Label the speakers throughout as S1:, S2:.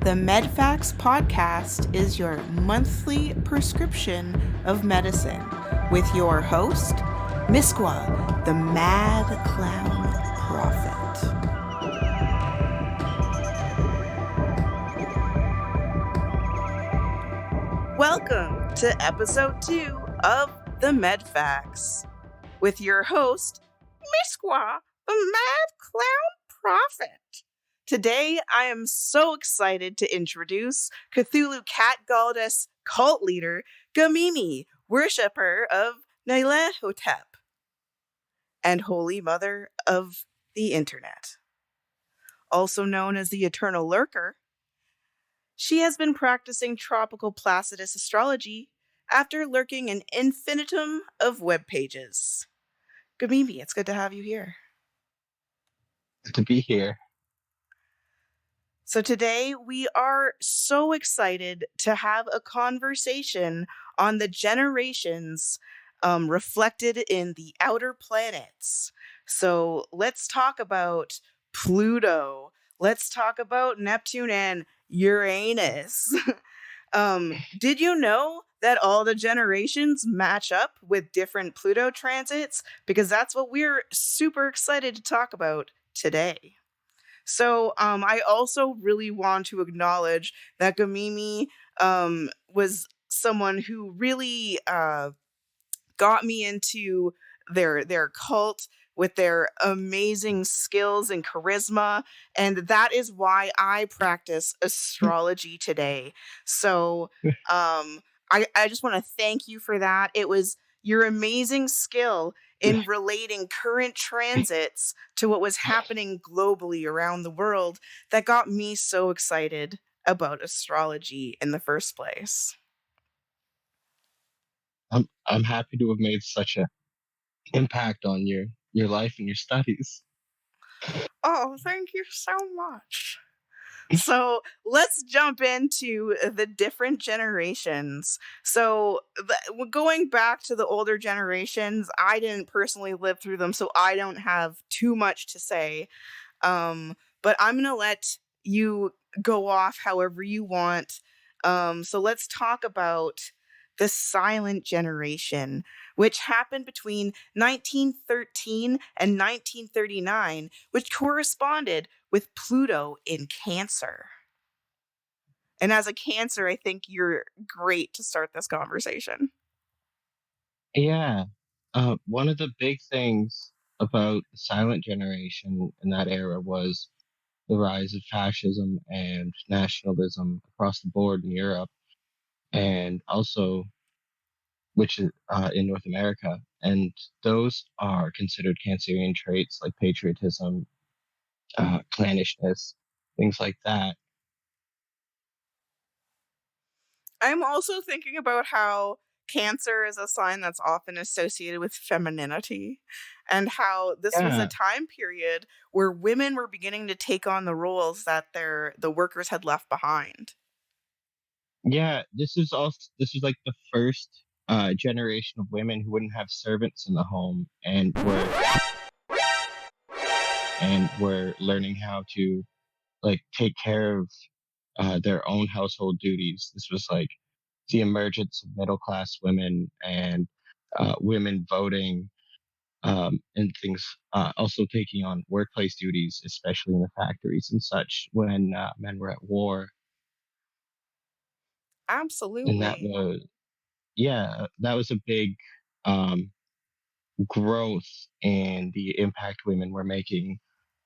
S1: The Med Fax podcast is your monthly prescription of medicine with your host, Misqua, the Mad Clown Prophet. Welcome to episode 2 of the Med Fax with your host, Misqua, the Mad Clown Prophet. Today, I am so excited to introduce Cthulhu-cat goddess cult leader Gamimii, worshipper of Nyarlathotep, and holy mother of the internet. Also known as the Eternal Lurker, she has been practicing tropical Placidus astrology after lurking an infinitum of web pages. Gamimii, it's good to have you here.
S2: Good to be here.
S1: So today we are so excited to have a conversation on the generations reflected in the outer planets. So let's talk about Pluto. Let's talk about Neptune and Uranus. Did you know that all the generations match up with different Pluto transits? Because that's what we're super excited to talk about today. So I also really want to acknowledge that Gamimii was someone who really got me into their cult with their amazing skills and charisma, and that is why I practice astrology today. So I just want to thank you for that. It was your amazing skill in relating current transits to what was happening globally around the world that got me so excited about astrology in the first place.
S2: I'm happy to have made such an impact on your life and your studies.
S1: Oh, thank you so much. So let's jump into the different generations. So going back to the older generations, I didn't personally live through them, so I don't have too much to say. But I'm going to let you go off however you want. So let's talk about the silent generation, which happened between 1913 and 1939, which corresponded with Pluto in Cancer. And as a Cancer, I think you're great to start this conversation.
S2: Yeah. One of the big things about the silent generation in that era was the rise of fascism and nationalism across the board in Europe, and also which is in North America. And those are considered Cancerian traits like patriotism, clannishness, things like that.
S1: I'm also thinking about how Cancer is a sign that's often associated with femininity, and how this was a
S2: Yeah.
S1: time period where women were beginning to take on the roles that the workers had left behind.
S2: Yeah, this is like the first generation of women who wouldn't have servants in the home and were learning how to like take care of their own household duties. This was like the emergence of middle class women and women voting and things. Also taking on workplace duties, especially in the factories and such when men were at war. And that
S1: Absolutely.
S2: was that was a big um, growth in the impact women were making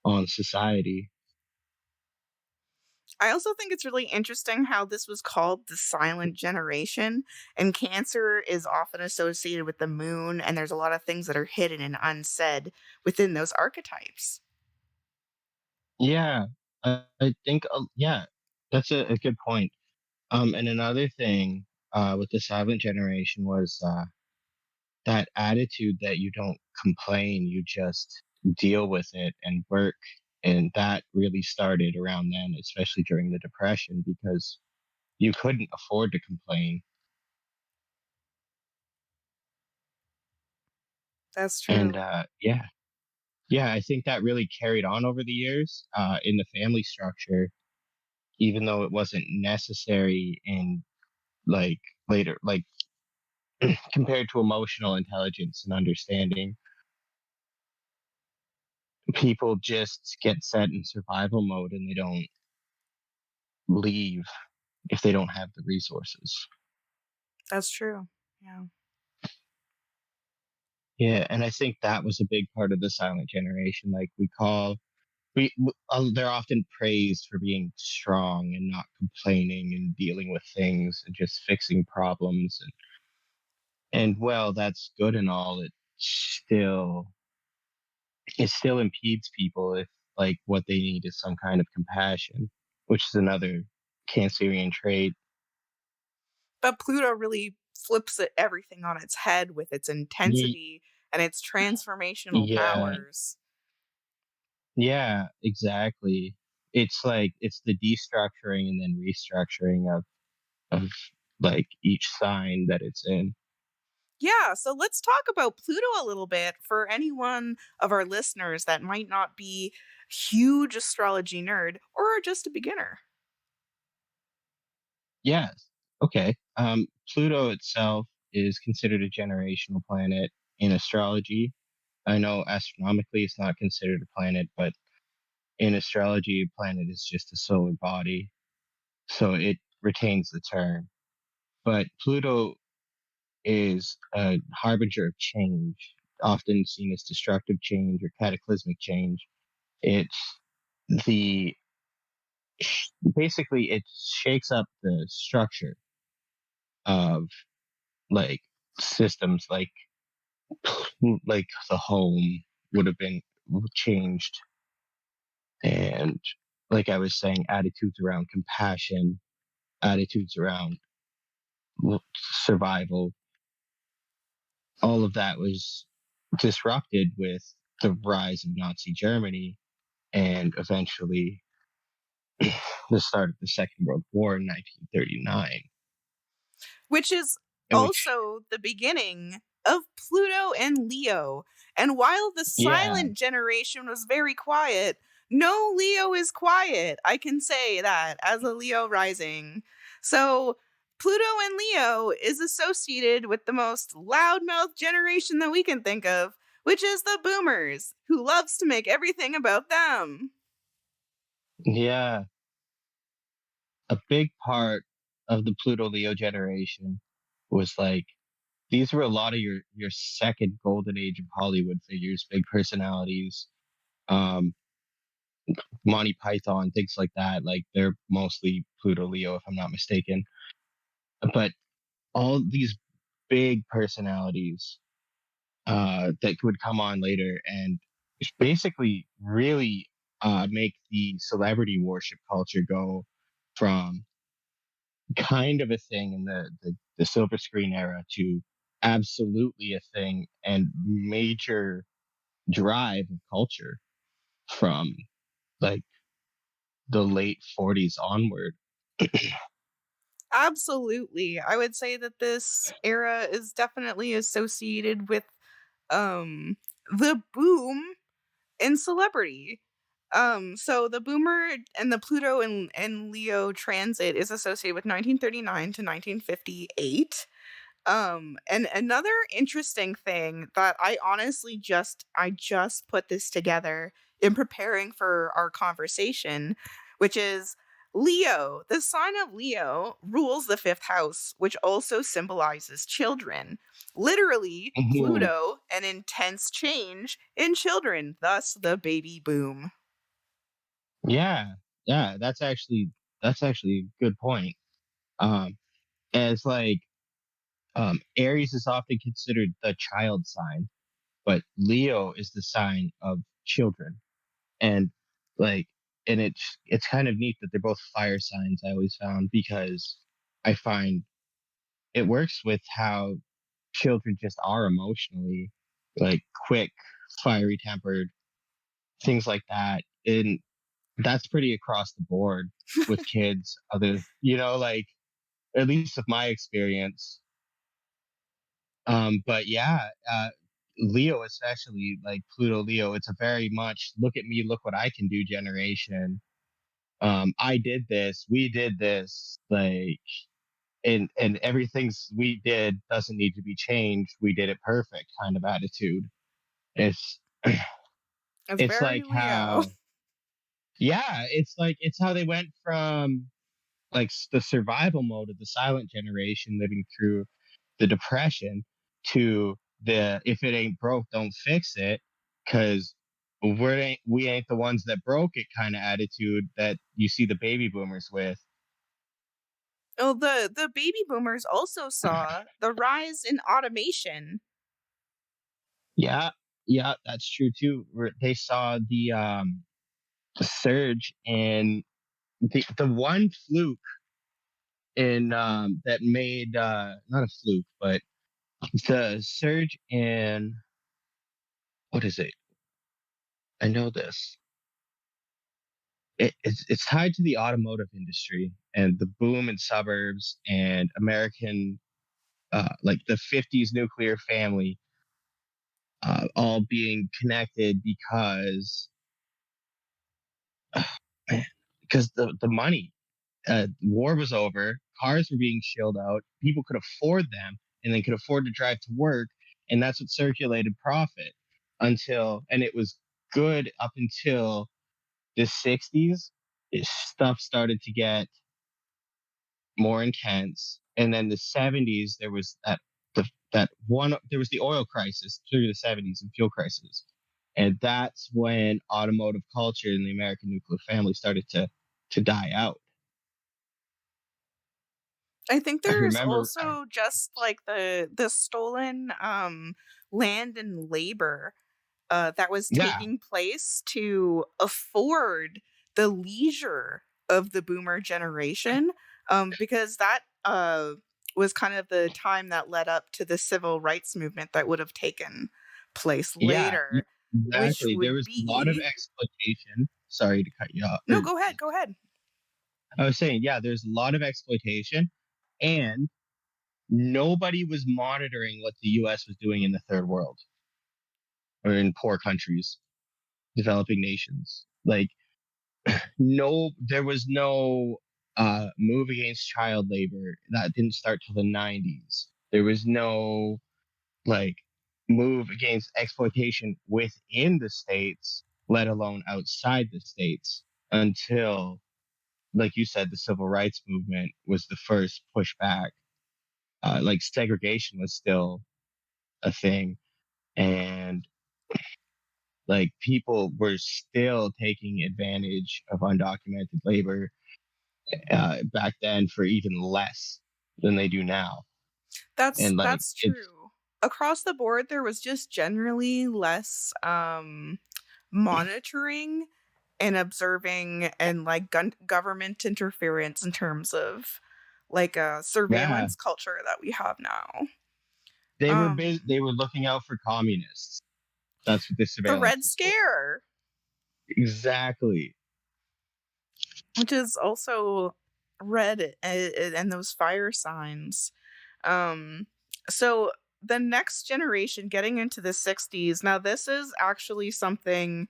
S2: on society.
S1: I also think it's really interesting how this was called the silent generation, and Cancer is often associated with the moon, and there's a lot of things that are hidden and unsaid within those archetypes.
S2: Yeah, I think, that's a good point. And another thing with the silent generation was that attitude that you don't complain, you just deal with it and work. And that really started around then, especially during the Depression, because you couldn't afford to complain.
S1: That's
S2: And
S1: true.
S2: yeah, I think that really carried on over the years in the family structure. even though it wasn't necessary in like later, like compared to emotional intelligence and understanding, people just get set in survival mode and they don't leave if they don't have the resources.
S1: That's true. Yeah.
S2: Yeah, and I think that was a big part of the silent generation. Like they're often praised for being strong and not complaining and dealing with things and just fixing problems, and well, that's good and all. Still it still impedes people if like what they need is some kind of compassion, which is another Cancerian trait.
S1: But Pluto really flips everything on its head with its
S2: Ye-
S1: intensity and its transformational
S2: Yeah,
S1: powers.
S2: yeah, exactly. It's like it's the destructuring and then restructuring of like each sign that it's in.
S1: Yeah, so let's talk about Pluto a little bit for anyone of our listeners that might not be huge astrology nerd or are just a beginner.
S2: Yes. Okay. Pluto itself is considered a generational planet in astrology. I know astronomically it's not considered a planet, but in astrology, a planet is just a solar body, so it retains the term. But Pluto is a harbinger of change, often seen as destructive change or cataclysmic change. It's the basically it shakes up the structure of like systems like the home would have been changed, and like I was saying, attitudes around compassion, attitudes around survival, all of that was disrupted with the rise of Nazi Germany and eventually the start of the Second World War in 1939,
S1: Which is
S2: in which,
S1: also the beginning of Pluto and Leo. And while the
S2: yeah,
S1: silent generation was very quiet, no Leo is quiet. I can say that as a Leo rising. So, Pluto and Leo is associated with the most loudmouth generation that we can think of, which is the boomers, who loves to make everything about them.
S2: yeah, a big part of the Pluto Leo generation was like these were a lot of your second golden age of Hollywood figures, big personalities, um, Monty Python, things like that. Like they're mostly Pluto Leo, if I'm not mistaken. But all these big personalities that would come on later and basically really make the celebrity worship culture go from kind of a thing in the silver screen era to absolutely a thing and major drive of culture from like the late 40s onward.
S1: Absolutely. I would say that this era is definitely associated with um the boom in celebrity. So the boomer and the Pluto and Leo transit is associated with 1939 to 1958. And another interesting thing that I just put this together in preparing for our conversation, which is Leo. The sign of Leo rules the fifth house, which also symbolizes children. Literally,
S2: Mhm.
S1: Pluto, an intense change in children, thus the baby boom.
S2: Yeah, yeah, that's actually a good point. Um, as like Aries is often considered the child sign, but Leo is the sign of children, and like, and it's kind of neat that they're both fire signs. I always found because I find it works with how children just are emotionally, like quick, fiery tempered, things like that, and that's pretty across the board with kids. Other, like at least with my experience. But yeah, Leo, especially like Pluto Leo, it's a very much look at me, look what I can do generation. I did this, we did this, like, and everything's we did doesn't need to be changed. We did it perfect kind of attitude. It's
S1: It's
S2: it's
S1: very
S2: like
S1: Leo.
S2: how yeah, it's how they went from like the survival mode of the silent generation living through the depression to the if it ain't broke, don't fix it, because we ain't the ones that broke it kind of attitude that you see the baby boomers with.
S1: Oh, the baby boomers also saw the rise in automation.
S2: Yeah, yeah, that's true too. They saw the surge in the one fluke in that made not a fluke, but the surge in what is it? I know this. It's tied to the automotive industry and the boom in suburbs and American like the 50s nuclear family all being connected because the money war was over, cars were being shilled out, people could afford them, and they could afford to drive to work, and that's what circulated profit and it was good up until the 60s. Stuff started to get more intense, and then the 70s there was that one there was the oil crisis through the 70s and fuel crisis, and that's when automotive culture in the American nuclear family started to die out.
S1: I think
S2: I
S1: there's
S2: remember
S1: also just like the stolen land and labor that was
S2: yeah,
S1: taking place to afford the leisure of the boomer generation, because that was kind of the time that led up to the civil rights movement that would have taken place
S2: yeah,
S1: later, which
S2: exactly. There
S1: would
S2: was a lot of
S1: be
S2: exploitation. Sorry to cut you off.
S1: no, go ahead, go ahead.
S2: I was saying, yeah, there's a lot of exploitation, and nobody was monitoring what the U.S. was doing in the third world or in poor countries, developing nations. Like, no, there was no move against child labor that didn't start till the 90s. There was no like move against exploitation within the states, let alone outside the states, until, like you said, the civil rights movement was the first pushback. Like segregation was still a thing, and like people were still taking advantage of undocumented labor back then for even less than they do now. And like
S1: That's
S2: it's
S1: true. Across the board, there was just generally less monitoring and observing and like government interference in terms of like a
S2: yeah,
S1: surveillance culture that we have now.
S2: they were looking out for communists. That's what the
S1: The
S2: surveillance
S1: Red
S2: was for.
S1: Scare,
S2: Exactly.
S1: which is also red and those fire signs. Um, so the next generation getting into the 60s, now this is actually something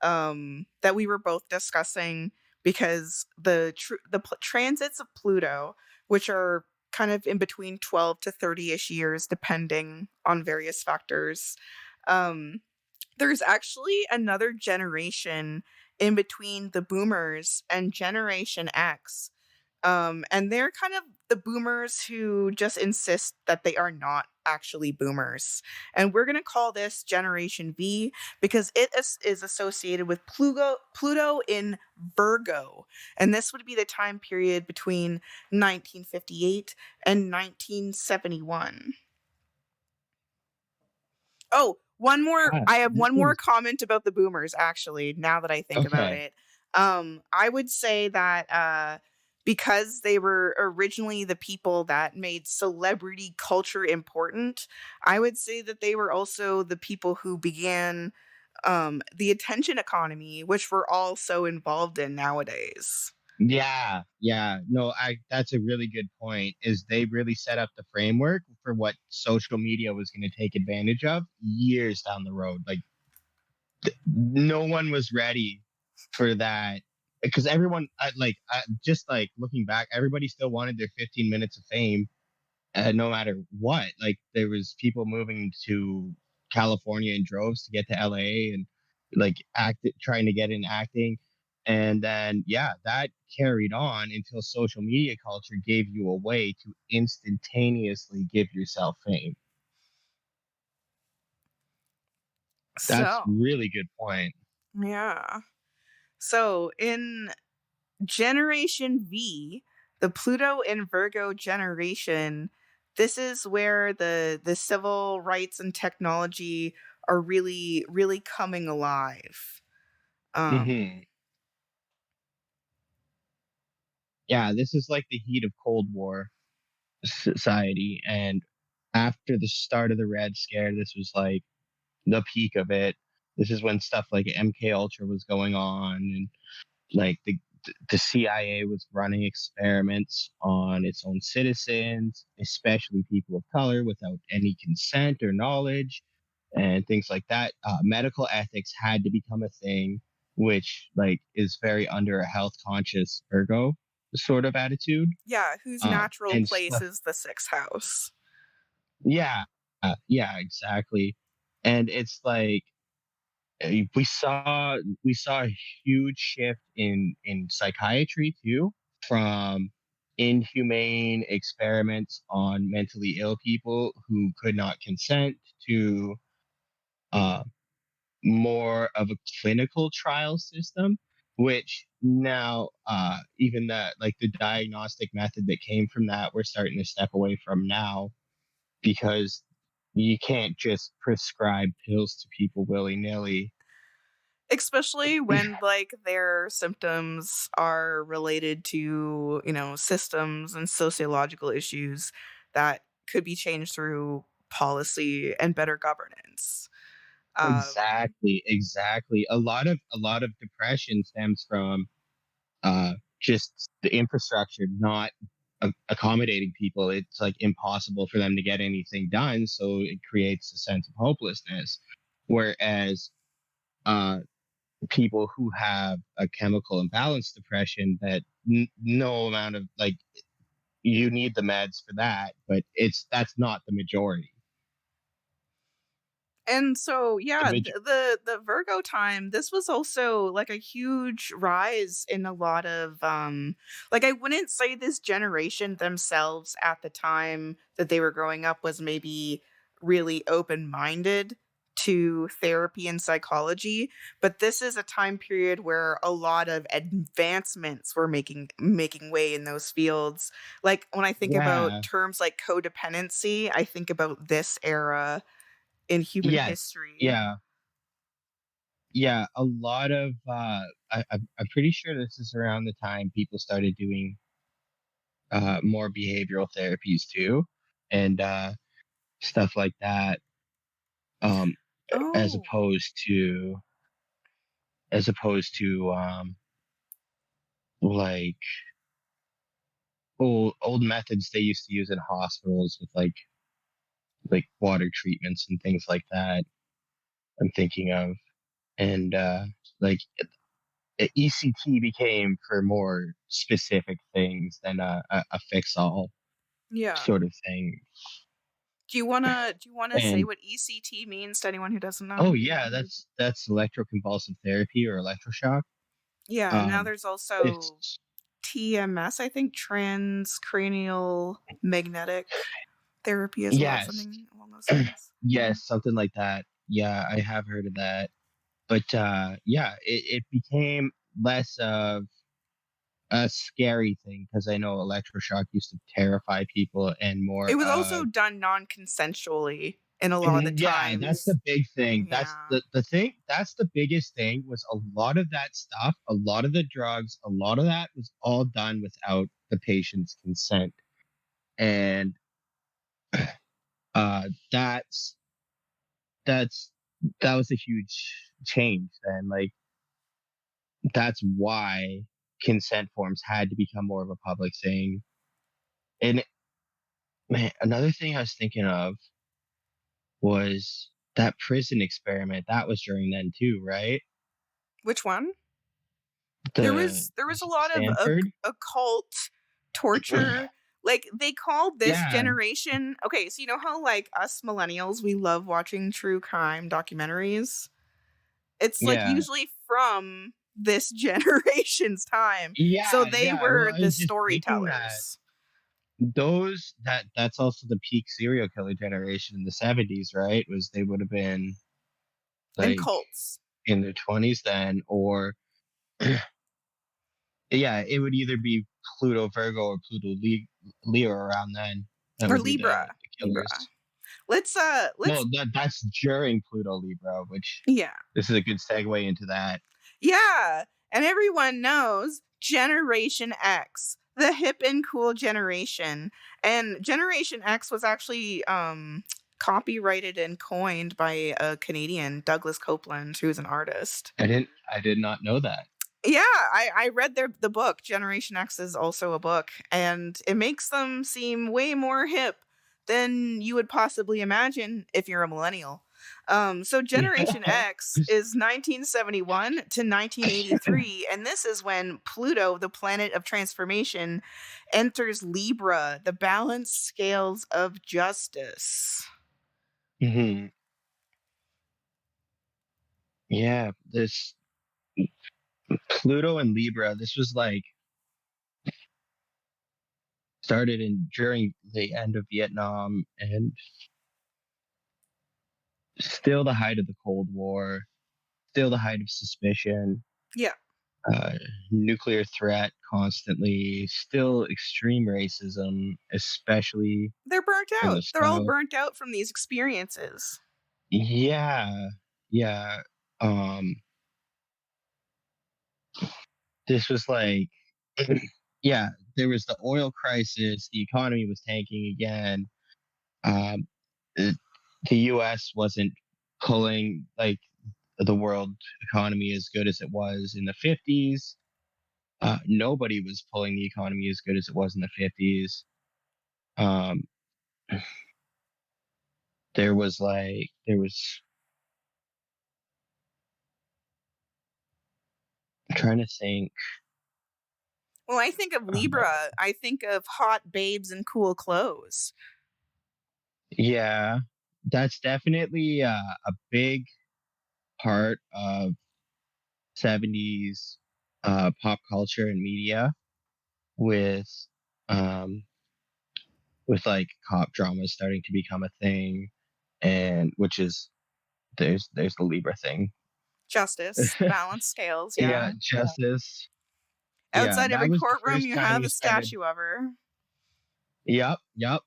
S1: that we were both discussing because transits of Pluto, which are kind of in between 12 to 30ish years depending on various factors, um, there's actually another generation in between the boomers and Generation X, and they're kind of the boomers who just insist that they are not actually boomers. And we're going to call this Generation V because is associated with Pluto in Virgo. And this would be the time period between 1958 and 1971. Oh, one more.
S2: Yeah,
S1: I have
S2: this
S1: one more
S2: was
S1: comment about the boomers, actually, now that I think about
S2: okay.
S1: it. I would say that because they were originally the people that made celebrity culture important, I would say that they were also the people who began the attention economy, which we're all so involved in nowadays.
S2: Yeah, yeah. No, I that's a really good point. Is they really set up the framework for what social media was going to take advantage of years down the road. Like no one was ready for that. because everyone just like looking back, everybody still wanted their 15 minutes of fame, no matter what. Like there was people moving to California in droves to get to LA and like trying to get in acting. And then yeah, that carried on until social media culture gave you a way to instantaneously give yourself fame. That's
S1: So,
S2: really good point.
S1: yeah. So, in Generation V, the Pluto and Virgo generation, this is where the civil rights and technology are really coming alive.
S2: Hmm. Yeah, this is like the heat of Cold War society. And after the start of the Red Scare, this was like the peak of it. This is when stuff like MK Ultra was going on, and like the CIA was running experiments on its own citizens, especially people of color, without any consent or knowledge, and things like that. Medical ethics had to become a thing, which like is very under a health conscious Virgo sort of attitude.
S1: Yeah, whose natural
S2: And
S1: place
S2: stuff.
S1: is the sixth house.
S2: Yeah, yeah, exactly. And it's like we saw a huge shift in psychiatry too, from inhumane experiments on mentally ill people who could not consent to uh, more of a clinical trial system, which now even the diagnostic method that came from that we're starting to step away from now, because you can't just prescribe pills to people willy-nilly.
S1: Especially when, like, their symptoms are related to, systems and sociological issues that could be changed through policy and better governance.
S2: Exactly, exactly. A lot of depression stems from just the infrastructure not accommodating people. It's like impossible for them to get anything done, so it creates a sense of hopelessness. Whereas uh, people who have a chemical imbalance depression, that no amount of like you need the meds for that, but that's not the majority.
S1: And so,
S2: The
S1: yeah,
S2: major-
S1: the Virgo time, this was also like a huge rise in a lot of like, I wouldn't say this generation themselves at the time that they were growing up was maybe really open-minded to therapy and psychology, but this is a time period where a lot of advancements were making way in those fields. Like when I think about
S2: yeah.
S1: terms like codependency, I think about this era in human
S2: Yes.
S1: history.
S2: Yeah. Yeah, a lot of I'm pretty sure this is around the time people started doing more behavioral therapies too, and stuff like that. Um, as
S1: Oh,
S2: opposed to like old methods they used to use in hospitals with like water treatments and things like that. I'm thinking of, and like ECT became for more specific things than a fix all
S1: yeah.
S2: sort of thing.
S1: Do you wanna say
S2: And
S1: what ECT means to anyone who doesn't
S2: oh
S1: know?
S2: yeah, that's electroconvulsive therapy or electroshock.
S1: Yeah, now
S2: Um,
S1: there's also
S2: it's
S1: TMS, I think, transcranial magnetic therapy as well,
S2: yes,
S1: something along those lines.
S2: yes, something like that. Yeah, I have heard of that. But yeah, it became less of a scary thing because I know electroshock used to terrify people, and more
S1: It was also
S2: of.
S1: done non-consensually in a lot of the
S2: And yeah, that's
S1: times.
S2: the big thing. That's
S1: Yeah.
S2: the thing. That's the biggest thing, was a lot of that stuff, a lot of the drugs, a lot of that was all done without the patient's consent. And uh that's that's that was a huge change then. Like that's why consent forms had to become more of a public thing. And man, another thing I was thinking of was that prison experiment. That was during then too, right?
S1: Which one? There was a lot of
S2: Stanford.
S1: occult torture. Like, they called this
S2: Yeah,
S1: generation, okay, so you know how, like, us millennials, we love watching true crime documentaries? It's, like,
S2: yeah,
S1: usually from this generation's time. So
S2: yeah,
S1: they
S2: yeah. Well,
S1: were
S2: I
S1: the
S2: was just thinking that
S1: storytellers
S2: that's also the peak serial killer generation in the 70s, right? Was they would have been
S1: and
S2: like
S1: cults
S2: in their 20s then, or yeah, it would either be Pluto Virgo or Leo around then. That
S1: or
S2: would be
S1: Libra.
S2: the
S1: Libra.
S2: killers.
S1: Let's
S2: Well, that's during Pluto Libra, which
S1: yeah.
S2: this is a good segue into that.
S1: Yeah, and everyone knows Generation X, the hip and cool generation. And Generation X was actually copyrighted and coined by a Canadian, Douglas Copeland, who's an artist.
S2: I did not know that.
S1: Yeah, I read the book. Generation X is also a book, and it makes them seem way more hip than you would possibly imagine if you're a millennial. So Generation X is 1971 to 1983, and this is when Pluto, the planet of transformation, enters Libra, the balanced scales of justice.
S2: Hmm. Yeah, this Pluto and Libra, this was like started in during the end of Vietnam and still the height of the Cold War, still the height of suspicion,
S1: Yeah,
S2: uh, nuclear threat constantly, still extreme racism, especially
S1: they're burnt
S2: in the
S1: out. They're all
S2: South.
S1: burnt out from these experiences.
S2: Yeah, yeah. Um, this was like, yeah, there was the oil crisis, the economy was tanking again. Um, the, the US wasn't pulling like the world economy as good as it was in the 50s. Nobody was pulling the economy as good as it was in the 50s. Um, there was, I'm trying to think.
S1: When I think of
S2: Uh,
S1: Libra, I think of hot babes and cool clothes.
S2: yeah, that's definitely a big part of 70s pop culture and media with um, like cop dramas starting to become a thing, and which is there's the Libra thing.
S1: Justice, balance scales,
S2: Yeah,
S1: yeah.
S2: justice. Yeah,
S1: Outside
S2: that
S1: every
S2: was the
S1: courtroom,
S2: first
S1: you
S2: time
S1: have
S2: we
S1: a
S2: started.
S1: statue of her.
S2: Yep, yep.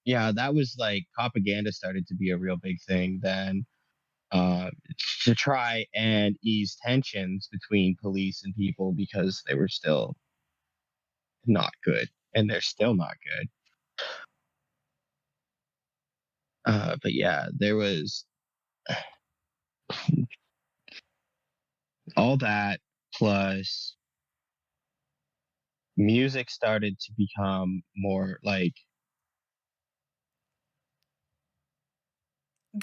S2: Yeah, that was like propaganda started to be a real big thing then, uh, to try and ease tensions between police and people because they were still not good, and they're still not good. But yeah, there was all that plus music started to become more like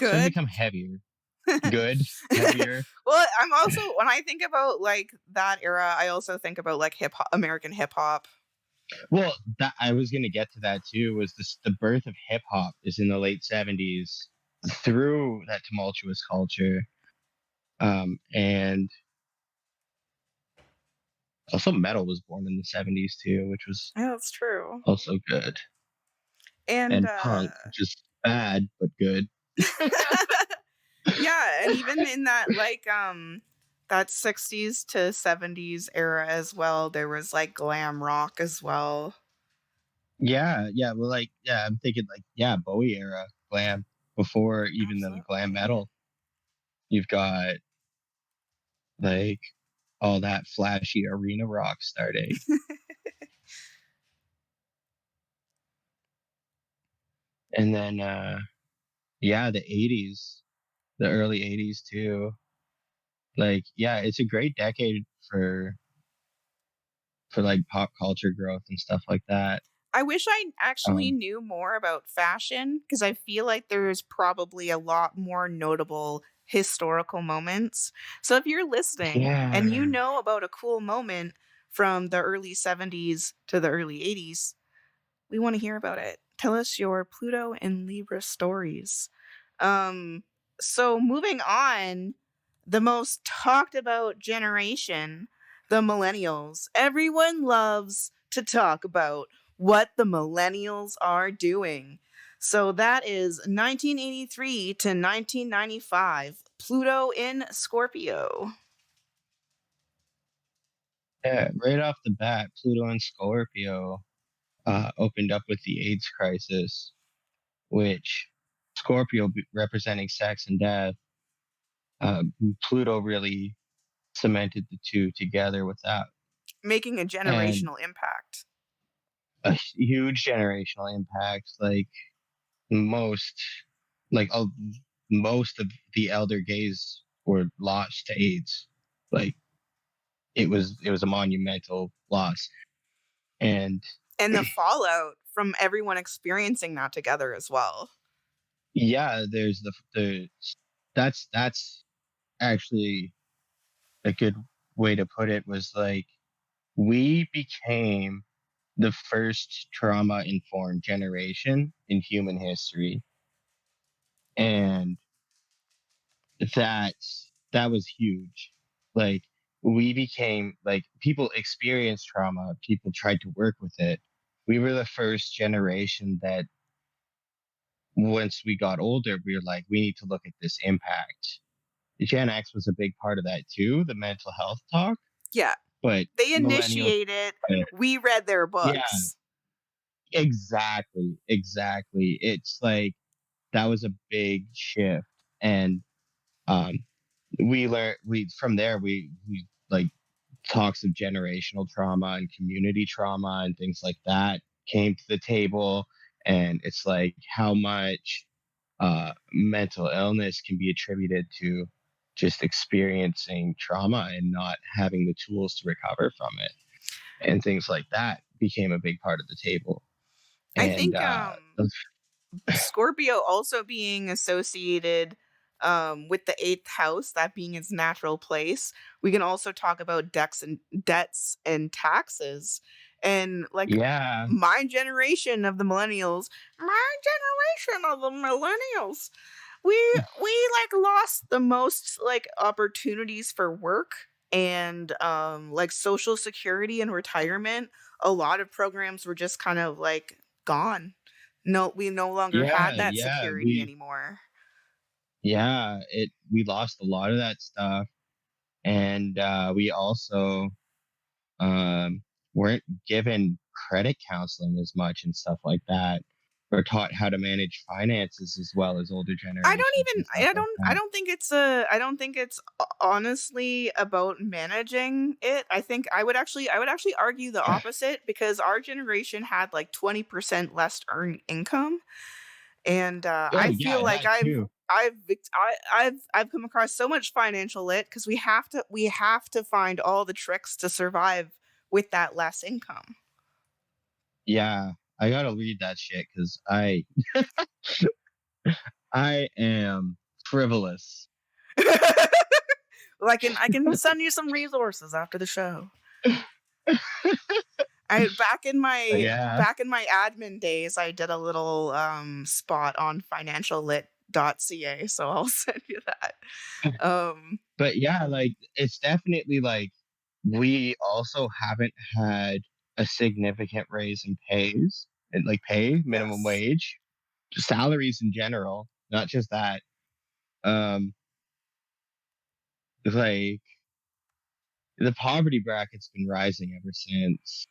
S2: started to
S1: Good.
S2: become heavier, good, heavier.
S1: Well, I'm also, when I think about like that era, I also think about like hip hop, American hip hop.
S2: Well, that I was gonna get to that too. Was this the birth of hip hop is in the late 70s through that tumultuous culture, and also metal was born in the 70s too, which was
S1: Yeah, that's true.
S2: also good,
S1: And
S2: and punk, which is bad but good.
S1: yeah, and even in that like that 60s to 70s era as well, there was like glam rock as well.
S2: Yeah, yeah. Well, like, yeah, I'm thinking like, yeah, Bowie era glam before even the glam
S1: Absolutely.
S2: metal. You've got like all that flashy arena rock starting, and then yeah, the '80s, the early '80s too. Like, yeah, it's a great decade for like pop culture growth and stuff like that.
S1: I wish I actually
S2: Um,
S1: knew more about fashion because I feel like there's probably a lot more notable historical moments. So if you're listening and you
S2: Yeah.
S1: know about a cool moment from the early 70s to the early 80s, we want to hear about it. Tell us your Pluto and Libra stories. Um, so moving on, the most talked about generation, the millennials. Everyone loves to talk about what the millennials are doing. So that is 1983 to 1995, Pluto in Scorpio.
S2: Yeah, right off the bat, Pluto and Scorpio opened up with the AIDS crisis, which Scorpio representing sex and death, uh, Pluto really cemented the two together with that.
S1: Making a
S2: And
S1: generational impact.
S2: a huge generational impact. Most, like uh, most of the elder gays were lost to AIDS. Like it was a monumental loss. And
S1: And the fallout from everyone experiencing that together as well.
S2: yeah, there's the that's actually a good way to put it was like we became the first trauma informed generation in human history. And that that was huge. Like we became like people experienced trauma, people tried to work with it. We were the first generation that once we got older, we were like, we need to look at this impact. Gen X was a big part of that too, the mental health talk,
S1: Yeah.
S2: but
S1: They
S2: millennials,
S1: initiate it. We read their
S2: yeah,
S1: books.
S2: exactly. It's like that was a big shift. And um, we learned we from there we like talks of generational trauma and community trauma and things like that came to the table, and it's like how much mental illness can be attributed to just experiencing trauma and not having the tools to recover from it, and things like that became a big part of the table.
S1: I
S2: And
S1: think Scorpio also being associated with the eighth house, that being its natural place. We can also talk about debts and taxes. And like
S2: yeah,
S1: my generation of the millennials, my generation of the millennials, we like lost the most like opportunities for work and like social security and retirement. A lot of programs were just kind of like gone. No, we no longer had that
S2: yeah,
S1: security anymore.
S2: we lost a lot of that stuff. And we also um, weren't given credit counseling as much and stuff like that. We're taught how to manage finances as well as older generations and stuff like
S1: I
S2: that.
S1: don't think it's I don't think it's honestly about managing it. I would actually argue the opposite because our generation had like 20% less earned income. And
S2: Oh
S1: I feel
S2: yeah,
S1: like
S2: that too.
S1: I've come across so much financial lit because we have to find all the tricks to survive with that less income.
S2: Yeah, I gotta read that shit because I am frivolous.
S1: Well, I can send you some resources after the show. I
S2: Yeah,
S1: back in my admin days, I did a little spot on financiallit.ca, so I'll send you that. Um
S2: but yeah, like it's definitely like we also haven't had a significant raise in pays and like pay minimum
S1: yes.
S2: wage salaries in general, not just that. Um, like the poverty bracket's been rising ever since.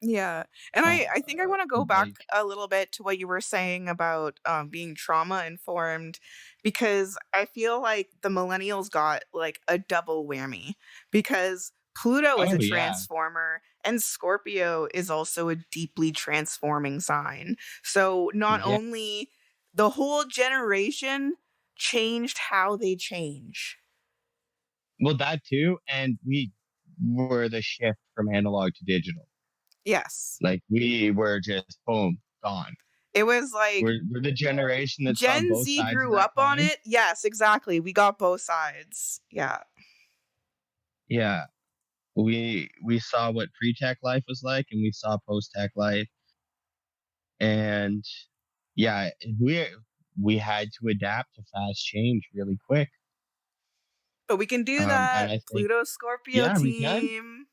S1: Yeah. And
S2: Uh,
S1: I think I want to go back
S2: like,
S1: a little bit to what you were saying about being trauma informed because I feel like the millennials got like a double whammy because Pluto is
S2: oh
S1: a
S2: yeah,
S1: transformer and Scorpio is also a deeply transforming sign. So not
S2: yeah.
S1: only the whole generation changed how they change.
S2: Well, that too, and we were the shift from analog to digital.
S1: Yes.
S2: Like we were just boom gone.
S1: It was like
S2: We're the generation that saw
S1: Gen
S2: both
S1: Z
S2: sides of
S1: grew
S2: that
S1: up on
S2: coin.
S1: it. Yes, exactly. We got both sides. Yeah.
S2: Yeah, we saw what pre-tech life was like, and we saw post-tech life, and yeah, we had to adapt to fast change really quick.
S1: But we can do that.
S2: And I think,
S1: Pluto Scorpio
S2: yeah, we can.
S1: team.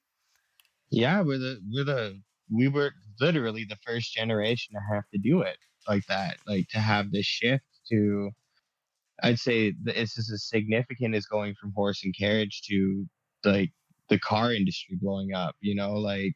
S2: Yeah, we were literally the first generation to have to do it like that, like to have this shift to. I'd say that it's just as significant as going from horse and carriage to like the car industry blowing up. Like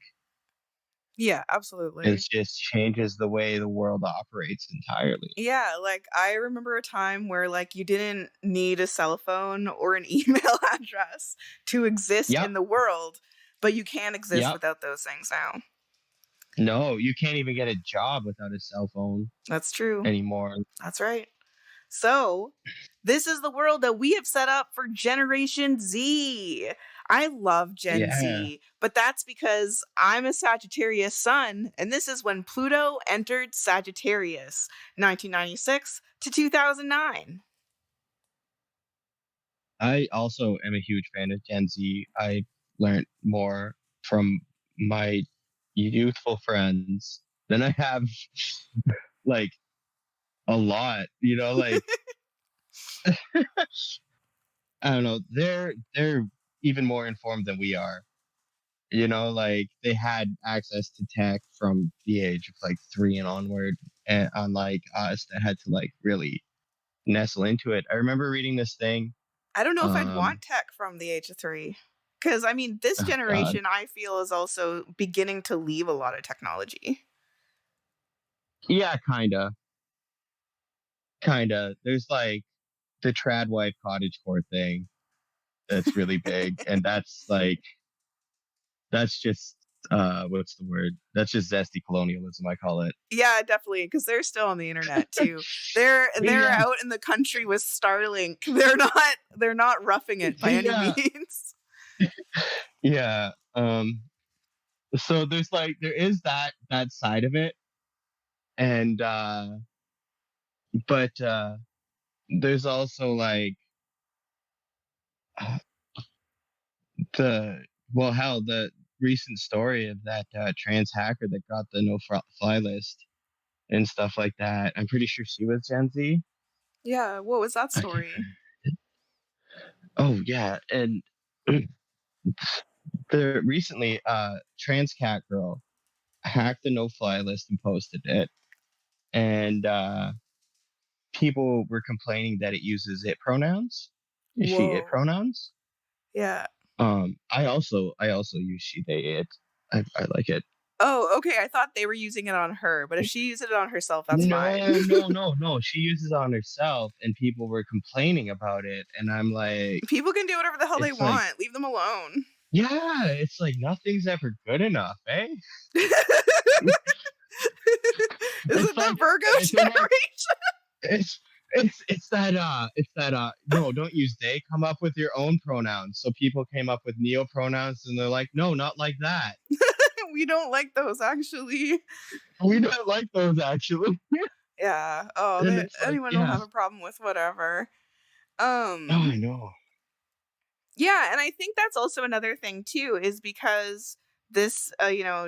S1: Yeah, absolutely.
S2: it just changes the way the world operates entirely.
S1: Yeah, like I remember a time where like you didn't need a cell phone or an email address to exist
S2: Yep,
S1: in the world, but you can exist
S2: yep.
S1: without those things now.
S2: No, you can't even get a job without a cell phone
S1: That's true.
S2: anymore.
S1: That's right. So, this is the world that we have set up for Generation Z. I love Gen
S2: Yeah,
S1: Z, but that's because I'm a Sagittarius sun, and this is when Pluto entered Sagittarius, 1996 to 2009.
S2: I also am a huge fan of Gen Z. I learned more from my youthful friends than I have like a lot. Like I don't know, they're even more informed than we are. Like they had access to tech from the age of like 3 and onward, and unlike us that had to like really nestle into it. I remember reading this thing.
S1: I don't know if I'd
S2: Um,
S1: want tech from the age of 3. Because, I mean, this
S2: oh God,
S1: generation I feel is also beginning to leave a lot of technology.
S2: yeah, kinda. There's like the trad wife cottage core thing that's really big, and that's just what's the word? That's just zesty colonialism, I call it.
S1: Yeah, definitely, because they're still on the internet too. They're
S2: Yeah,
S1: out in the country with Starlink. They're not roughing it by any
S2: yeah,
S1: means.
S2: yeah. So there is that side of it, and but there's also like the well, hell, the recent story of that trans hacker that got the no fly list and stuff like that. I'm pretty sure she was Gen Z.
S1: Yeah, what was that
S2: I can't-
S1: story?
S2: Oh yeah, and the recently trans cat girl hacked the no fly list and posted it, and people were complaining that it uses it pronouns, she it
S1: Whoa.
S2: pronouns.
S1: Yeah.
S2: I also use she they it. I like it.
S1: Oh, okay. I thought they were using it on her, but if she used it on herself, that's fine.
S2: No, no, no, no. She uses it on herself, and people were complaining about it. And I'm like,
S1: People can do whatever the hell they
S2: it's like,
S1: want. Leave them alone.
S2: yeah, it's like nothing's ever good enough, eh?
S1: Is
S2: It's
S1: it the
S2: like,
S1: Virgo
S2: it's like,
S1: generation?
S2: it's, it's that, no, don't use they. Come up with your own pronouns. So people came up with neo pronouns, and they're like, no, not like that.
S1: We don't like those actually.
S2: We don't like those actually.
S1: Yeah. Oh,
S2: And it's like,
S1: anyone will
S2: yeah,
S1: have a problem with whatever.
S2: oh,
S1: Um
S2: I know.
S1: Yeah, and I think that's also another thing too, is because this,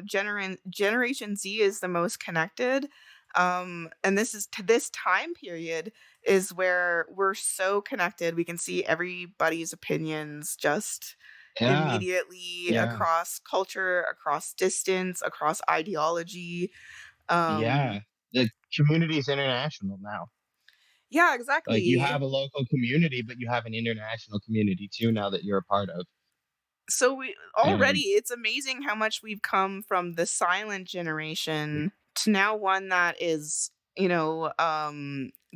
S1: Generation Z is the most connected. And this is to this time period is where we're so connected. We can see everybody's opinions just
S2: Yeah,
S1: immediately
S2: yeah,
S1: across culture, across distance, across ideology.
S2: yeah.
S1: Um,
S2: The community is international now.
S1: yeah,
S2: Like you
S1: exactly.
S2: have a local community, but you have an international community too now that you're a part of.
S1: So we already
S2: And
S1: it's amazing how much we've come from the silent generation to now one that is,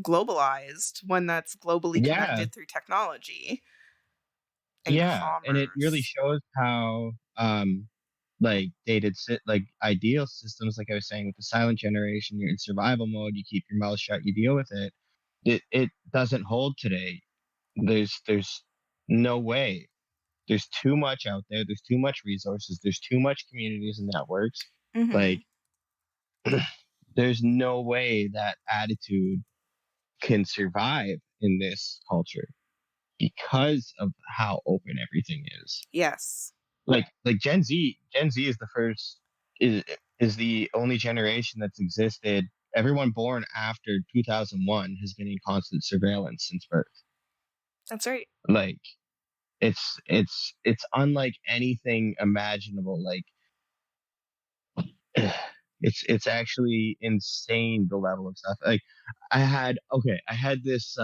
S1: globalized, one that's globally
S2: yeah,
S1: connected through technology and
S2: yeah, and it really
S1: commerce.
S2: shows how like like ideal systems, like I was saying with the silent generation, you're in survival mode, you keep your mouth shut, you deal with it. It doesn't hold today. There's no way. There's too much out there. There's too much resources. There's too much communities and networks. Like
S1: Mhm.
S2: there's no way that attitude can survive in this culture because of how open everything is.
S1: Yes.
S2: Like Gen Z is the first is is the only generation that's existed. Everyone born after 2001 has been in constant surveillance since birth.
S1: That's right.
S2: Like it's unlike anything imaginable. Like it's actually insane the level of stuff. Like I had this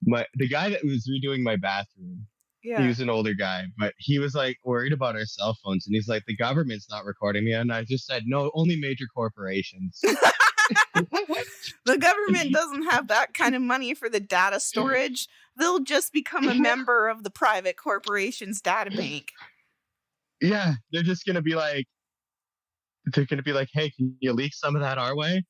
S2: my the guy that was redoing my bathroom. He
S1: Yeah.
S2: was an older guy, but he was like worried about our cell phones, and he's like, "The government's not recording me," and I just said, "No, only major corporations."
S1: The government doesn't have that kind of money for the data storage. They'll just become a member of the private corporation's data bank.
S2: Yeah, they're gonna be like, "Hey, can you leak some of that our way?"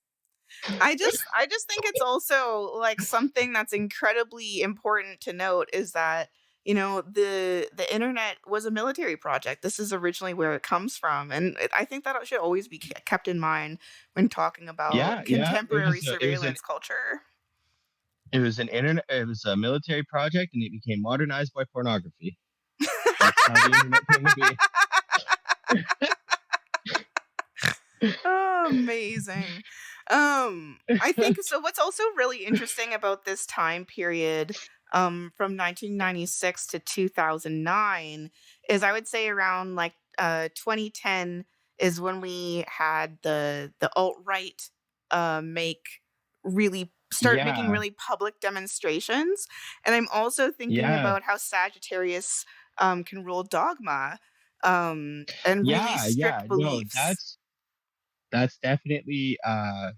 S1: I just think it's also like something that's incredibly important to note is that the internet was a military project. This is originally where it comes from, and I think that should always be kept in mind when talking about
S2: Yeah, yeah.
S1: contemporary surveillance culture.
S2: It was a military project, and it became modernized by pornography. That's how the internet came to be.
S1: Oh, amazing. I think so. What's also really interesting about this time period, from 1996 to 2009, is I would say around like 2010 is when we had the alt right make really start making
S2: Yeah,
S1: really public demonstrations, and I'm also thinking
S2: yeah,
S1: about how Sagittarius can rule dogma and really
S2: yeah.
S1: strict
S2: No,
S1: beliefs.
S2: that's definitely a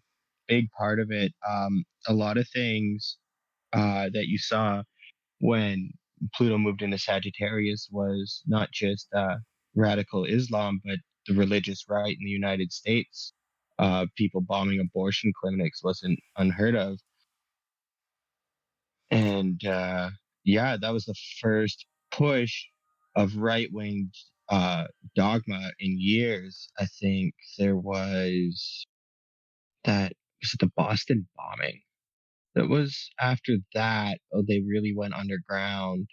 S2: big part of it. A lot of things that you saw when Pluto moved into Sagittarius was not just radical Islam, but the religious right in the United States. People bombing abortion clinics wasn't unheard of. And yeah, that was the first push of right wing uh, dogma in years. I think there was it the Boston bombing. That was after that. Oh, they really went underground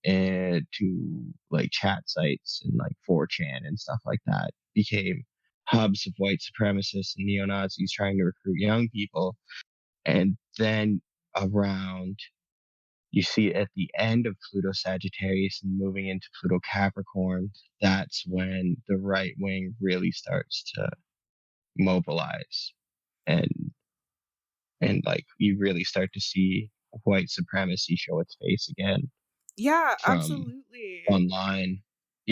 S2: and to like chat sites and like 4chan and stuff like that became hubs of white supremacists and neo Nazis trying to recruit young people. And then around you see at the end of Pluto Sagittarius and moving into Pluto Capricorn, that's when the right wing really starts to mobilize and like you really start to see white supremacy show its face again
S1: Yeah,
S2: from
S1: absolutely.
S2: online.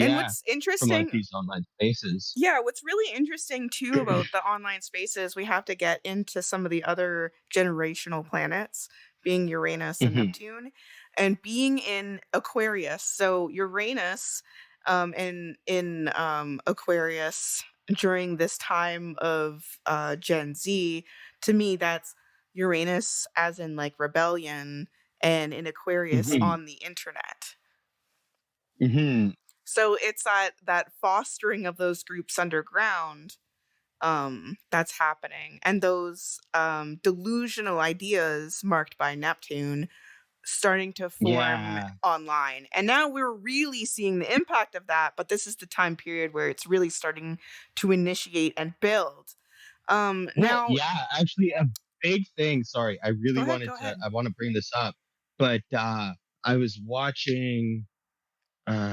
S1: And
S2: Yeah,
S1: what's
S2: from like
S1: interesting
S2: these online spaces.
S1: Yeah, what's really interesting too about the online spaces, we have to get into some of the other generational planets, being Uranus and
S2: Hmm.
S1: Neptune, and being in Aquarius. So Uranus, in Aquarius during this time of Gen Z, to me that's Uranus as in like rebellion, and in Aquarius
S2: Hmm.
S1: on the internet.
S2: Hmm.
S1: So it's that fostering of those groups underground that's happening, and those delusional ideas marked by Neptune starting to form
S2: Yeah.
S1: online. And now we're really seeing the impact of that, but this is the time period where it's really starting to initiate and build.
S2: Well,
S1: Now
S2: yeah, actually a big thing. Sorry,
S1: go ahead.
S2: I want to bring this up, but I was watching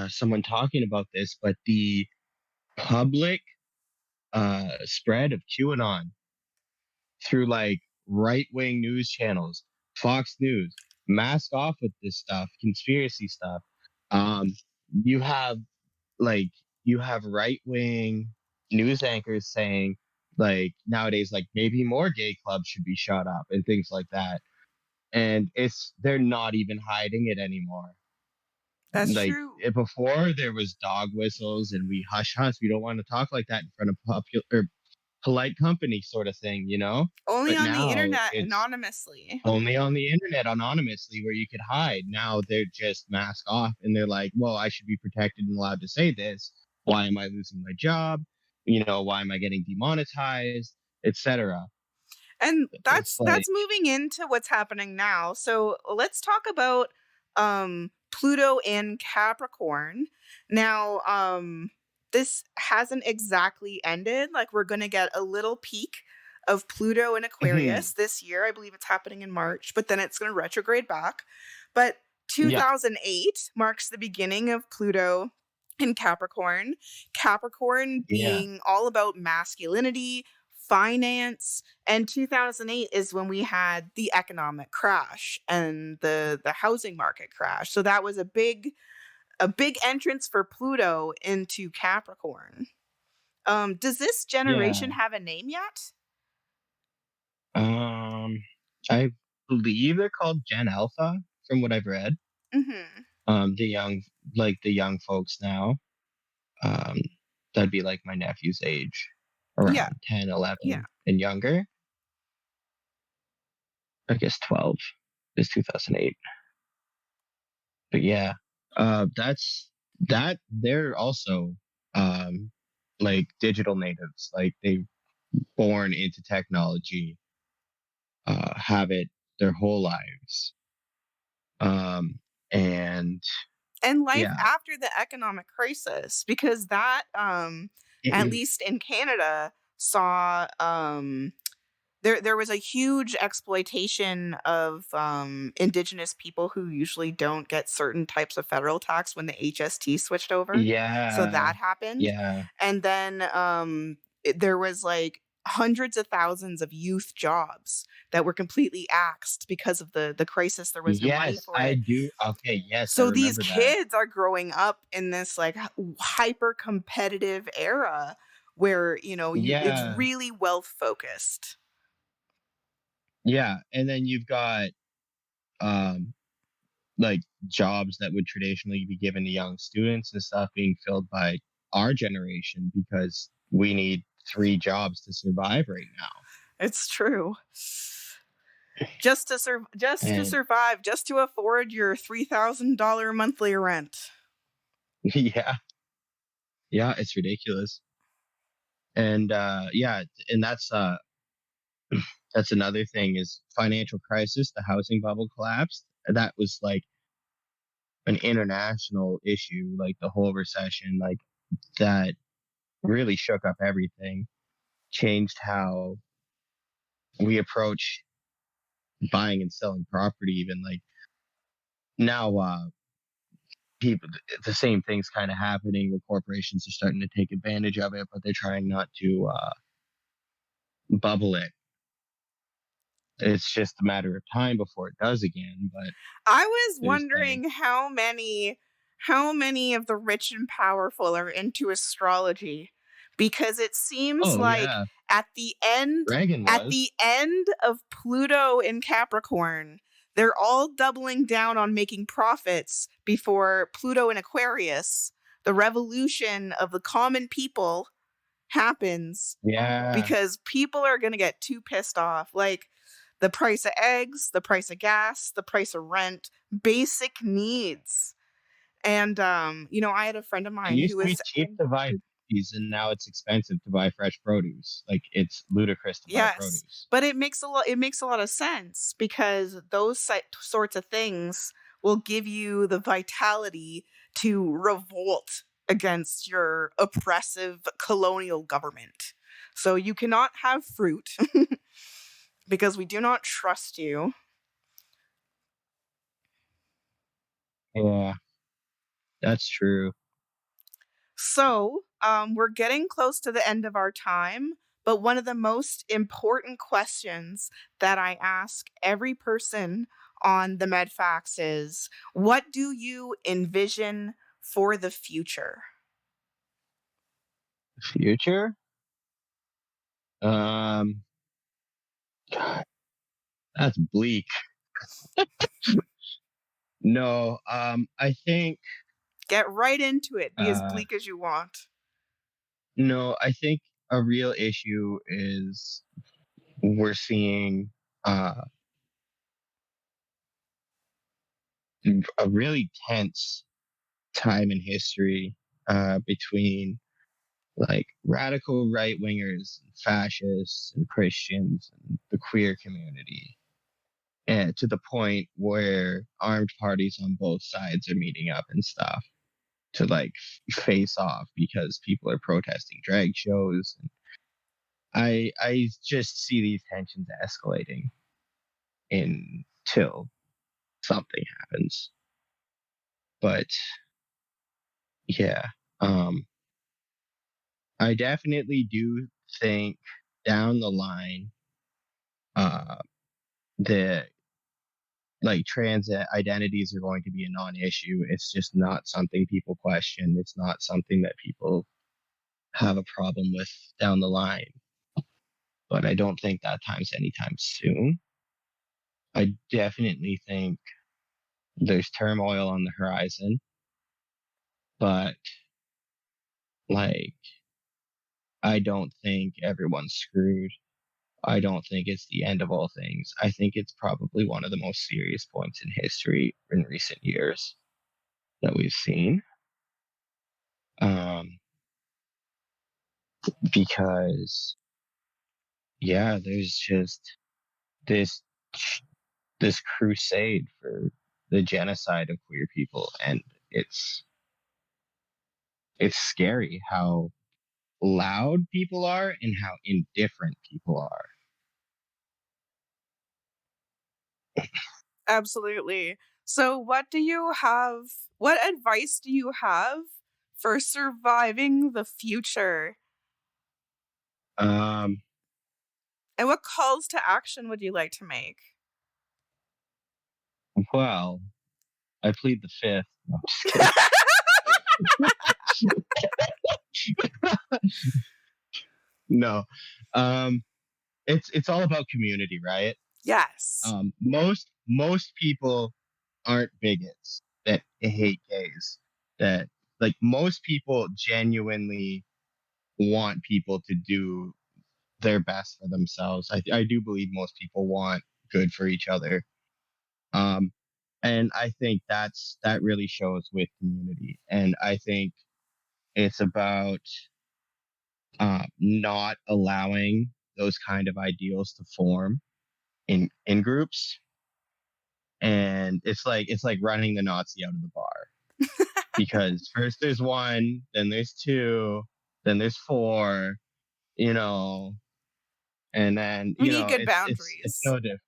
S2: someone talking about this, but the public spread of QAnon through like right wing news channels, Fox News, mask off with this stuff, conspiracy stuff. Um, you have like you have right wing news anchors saying like nowadays like maybe more gay clubs should be shut up and things like that. And they're not even hiding it anymore.
S1: That's
S2: Like
S1: true.
S2: before there was dog whistles and we hush hush. We don't want to talk like that in front of popular or polite company sort of thing, you know?
S1: Only
S2: But
S1: on the
S2: now
S1: internet
S2: it's
S1: anonymously.
S2: only on the internet anonymously where you could hide. Now they're just mask off and they're like, well, I should be protected and allowed to say this. Why am I losing my job? why am I getting demonetized, etc.
S1: And
S2: It's
S1: that's
S2: like,
S1: moving into what's happening now. So let's talk about Pluto in Capricorn. Now, this hasn't exactly ended. Like we're going to get a little peek of Pluto in
S2: mhm,
S1: Aquarius this year. I believe it's happening in March, but then it's going to retrograde back. But
S2: yeah,
S1: 2008 marks the beginning of Pluto in Capricorn. Capricorn
S2: yeah,
S1: being all about masculinity, finance, and 2008 is when we had the economic crash and the housing market crash. So that was a big entrance for Pluto into Capricorn. Does this generation
S2: yeah.
S1: have a name yet?
S2: Um, I believe they're called Gen Alpha, from what I've read.
S1: Mhm.
S2: The young, like the young folks now, um, that'd be like my nephew's age,
S1: Yeah.
S2: around 10,
S1: Yeah.
S2: 11, and younger. I guess 12 is 2008. But yeah, that they're also, um, like digital natives, like they born into technology, have it their whole lives. Um, and
S1: And life
S2: yeah,
S1: after the economic crisis, because that at least in Canada saw there was a huge exploitation of indigenous people who usually don't get certain types of federal tax when the HST switched over. So
S2: yeah,
S1: that happened.
S2: yeah,
S1: And then there was like hundreds of thousands of youth jobs that were completely axed because of the crisis. There was no money
S2: yes,
S1: for
S2: I
S1: it.
S2: do. Okay, yes, I
S1: So these
S2: remember that.
S1: kids are growing up in this like hyper competitive era where, it's
S2: Yeah,
S1: really wealth focused.
S2: yeah, and then you've got, um, like jobs that would traditionally be given to young students and stuff being filled by our generation because we need three jobs to survive right now.
S1: It's true. Just to
S2: And
S1: survive, just to afford your $3,000 monthly rent.
S2: yeah, yeah, it's ridiculous. And yeah, and that's another thing is financial crisis, the housing bubble collapsed. That was like an international issue, like the whole recession, like that really shook up everything, changed how we approach buying and selling property. Even like now, people, the same thing's kind of happening where corporations are starting to take advantage of it, but they're trying not to bubble it. It's just a matter of time before it does again. But
S1: I was
S2: there's like,
S1: wondering how many of the rich and powerful are into astrology, because it seems
S2: oh
S1: like
S2: yeah,
S1: at the end
S2: Reagan
S1: at
S2: was.
S1: the end of Pluto in Capricorn, they're all doubling down on making profits before Pluto in Aquarius, the revolution of the common people happens,
S2: Yeah,
S1: because people are going to get too pissed off. Like the price of eggs, the price of gas, the price of rent, basic needs. And I had a friend of
S2: it
S1: mine
S2: used
S1: who
S2: to be
S1: was
S2: cheap to buy veggies, and now it's expensive to buy fresh produce. Like it's ludicrous to buy
S1: yes,
S2: produce.
S1: but it makes a lot of sense, because those sorts of things will give you the vitality to revolt against your oppressive colonial government. So you cannot have fruit because we do not trust you.
S2: Yeah, that's true.
S1: So, we're getting close to the end of our time, but one of the most important questions that I ask every person on the Med Fax is, what do you envision for the future?
S2: Future? Um, God, that's bleak. No, I think,
S1: Get right into it. Be as
S2: uh,
S1: bleak as you want.
S2: no, I think a real issue is we're seeing, uh, a really tense time in history, between like radical right wingers, fascists, and Christians, and the queer community, and to the point where armed parties on both sides are meeting up and stuff to like face off because people are protesting drag shows. I just see these tensions escalating until something happens. But yeah, um, I definitely do think down the line, uh, the like trans identities are going to be a non-issue. It's just not something people question. It's not something that people have a problem with down the line. But I don't think that time's anytime soon. I definitely think there's turmoil on the horizon, but like I don't think everyone's screwed. I don't think it's the end of all things. I think it's probably one of the most serious points in history in recent years that we've seen. Um, because yeah, there's just this this crusade for the genocide of queer people, and it's it's scary how loud people are and how indifferent people are.
S1: Absolutely. So what advice do you have for surviving the future?
S2: Um,
S1: And what calls to action would you like to make?
S2: well, I plead the fifth. No, I'm just kidding. No, um, it's all about community, right?
S1: Yes.
S2: Most people aren't bigots that hate gays. That like most people genuinely want people to do their best for themselves. I do believe most people want good for each other. Um, and I think that really shows with community. And I think it's about not allowing those kind of ideals to form in groups. And it's like running the Nazi out of the bar because first there's one, then there's two, then there's four, you know, and then
S1: We need good
S2: it's
S1: boundaries.
S2: no different.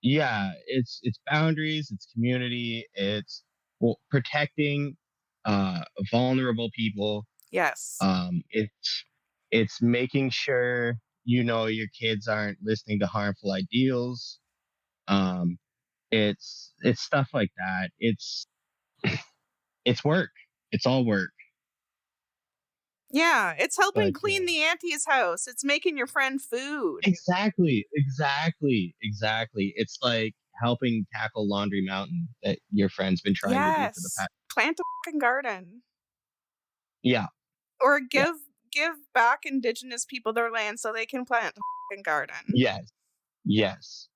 S2: Yeah, it's boundaries, it's community, it's well, protecting vulnerable people.
S1: Yes.
S2: It's making sure your kids aren't listening to harmful ideals. Um, it's stuff like that. It's work. It's all work.
S1: Yeah, it's helping
S2: But
S1: clean the auntie's house. It's making your friend food.
S2: exactly. It's like helping tackle Laundry Mountain that your friend's been trying to do for the
S1: Yes.
S2: past.
S1: Plant a fucking garden.
S2: Yeah,
S1: Or
S2: yeah,
S1: give back indigenous people their land so they can plant a fucking garden.
S2: yes, yes.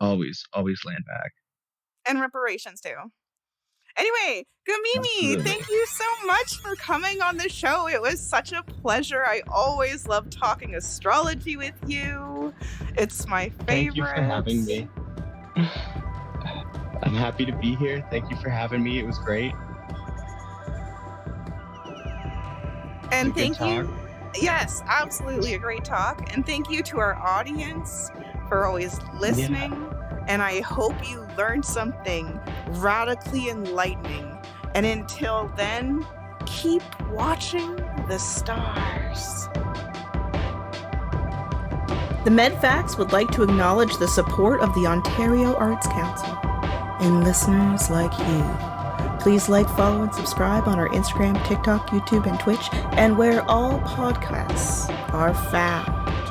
S2: Always land back.
S1: And reparations too. Anyway, Gamimii,
S2: Absolutely.
S1: thank you so much for coming on the show. It was such a pleasure. I always love talking astrology with you. It's my
S2: Thank you for
S1: favorite.
S2: having me. I'm happy to be here. Thank you for having me. It was great.
S1: And
S2: It's a good
S1: thank you.
S2: talk.
S1: Yes, absolutely a great talk. And thank you to our audience for always listening.
S2: Yeah.
S1: And I hope you learned something radically enlightening. And until then, keep watching the stars. The Med Fax would like to acknowledge the support of the Ontario Arts Council and listeners like you. Please like, follow, and subscribe on our Instagram, TikTok, YouTube, and Twitch, and where all podcasts are found.